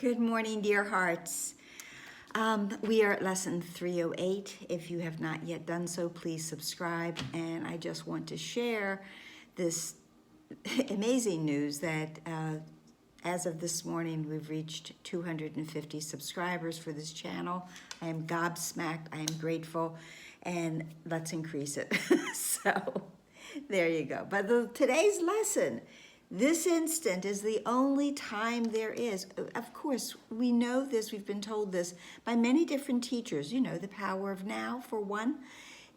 Good morning, dear hearts. We are at lesson 308. If you have not yet done so, please subscribe. And I just want to share this amazing news that as of this morning, we've reached 250 subscribers for this channel. I am gobsmacked. I am grateful. And let's increase it. So there you go. But today's lesson, this instant is the only time there is. Of course, we know this, we've been told this by many different teachers. You know, the power of now, for one.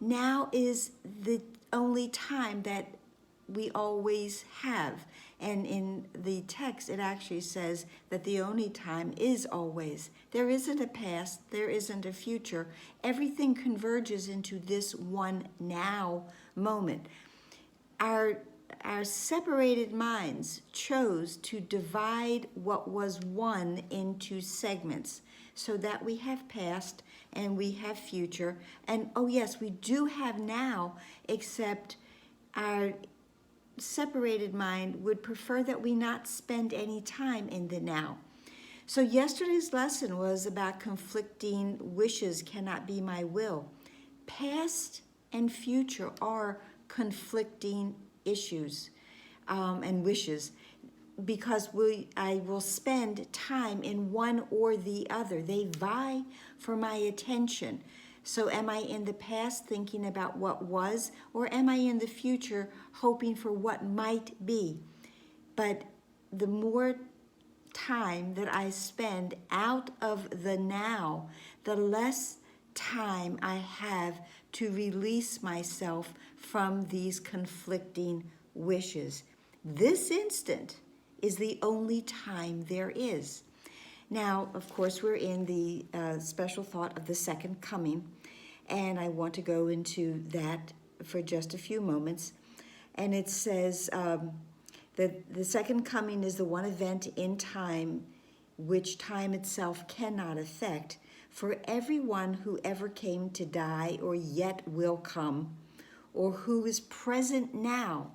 Now is the only time that we always have. And in the text, it actually says that the only time is always. There isn't a past, there isn't a future. Everything converges into this one now moment. Our separated minds chose to divide what was one into segments so that we have past and we have future. And oh yes, we do have now, except our separated mind would prefer that we not spend any time in the now. So yesterday's lesson was about conflicting wishes cannot be my will. Past and future are conflicting issues and wishes, because I will spend time in one or the other. They vie for my attention. So am I in the past thinking about what was, or am I in the future hoping for what might be? But the more time that I spend out of the now, the less time I have to release myself from these conflicting wishes. This instant is the only time there is. Now, of course, we're in the special thought of the second coming, and I want to go into that for just a few moments. And it says that the second coming is the one event in time which time itself cannot affect. For everyone who ever came to die or yet will come, or who is present now,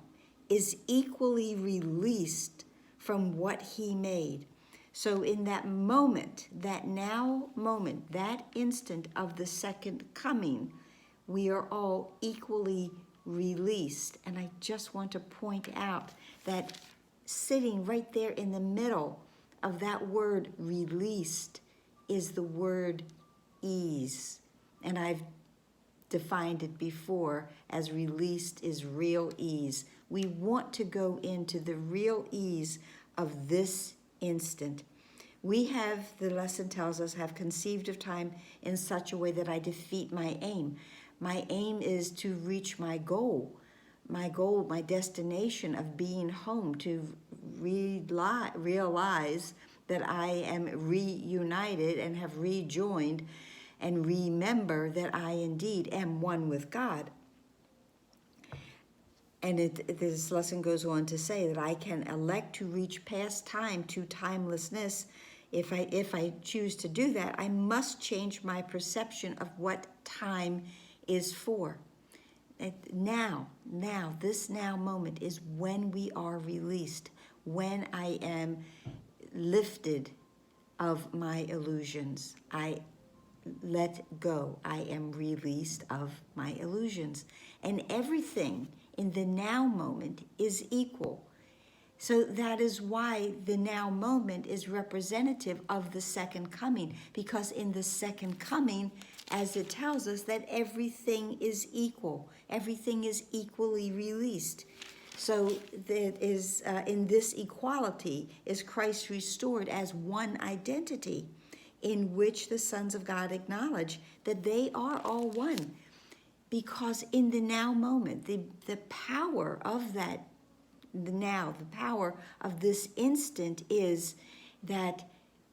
is equally released from what he made. So in that moment, that now moment, that instant of the second coming, we are all equally released. And I just want to point out that sitting right there in the middle of that word released is the word ease. And I've defined it before as released is real ease. We want to go into the real ease of this instant. We have, the lesson tells us, have conceived of time in such a way that I defeat my aim. My aim is to reach my goal, my destination of being home, to realize that I am reunited and have rejoined, and remember that I indeed am one with God. And this lesson goes on to say that I can elect to reach past time to timelessness. If I choose to do that, I must change my perception of what time is for. Now, this now moment is when we are released, when I am lifted of my illusions. I let go. I am released of my illusions. And everything in the now moment is equal. So that is why the now moment is representative of the second coming, because in the second coming, as it tells us, that everything is equal. Everything is equally released. So that is in this equality is Christ restored as one identity, in which the sons of God acknowledge that they are all one. Because in the now moment, the power of that, the power of this instant is that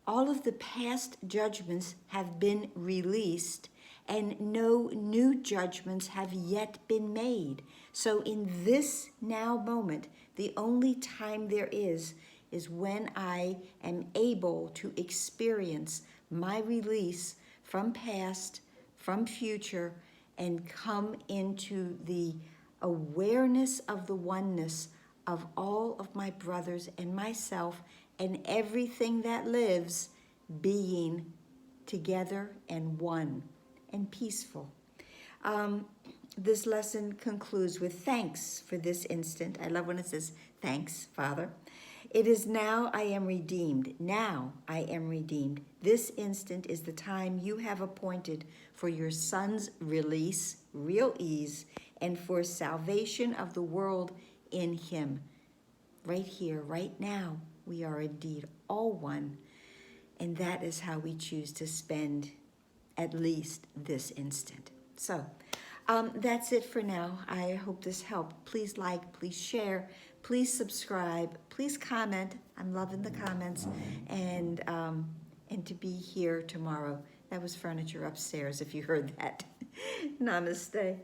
all of the past judgments have been released and no new judgments have yet been made. So in this now moment, the only time there is when I am able to experience my release from past, from future, and come into the awareness of the oneness of all of my brothers and myself and everything that lives being together and one and peaceful. This lesson concludes with thanks for this instant. I love when it says, thanks, Father. It is now I am redeemed. Now I am redeemed. This instant is the time you have appointed for your Son's release, real ease, and for salvation of the world in Him. Right here, right now, we are indeed all one. And that is how we choose to spend at least this instant. So, that's it for now. I hope this helped. Please like, please share, please subscribe, please comment. I'm loving the comments, and to be here tomorrow. That was furniture upstairs, if you heard that. Namaste.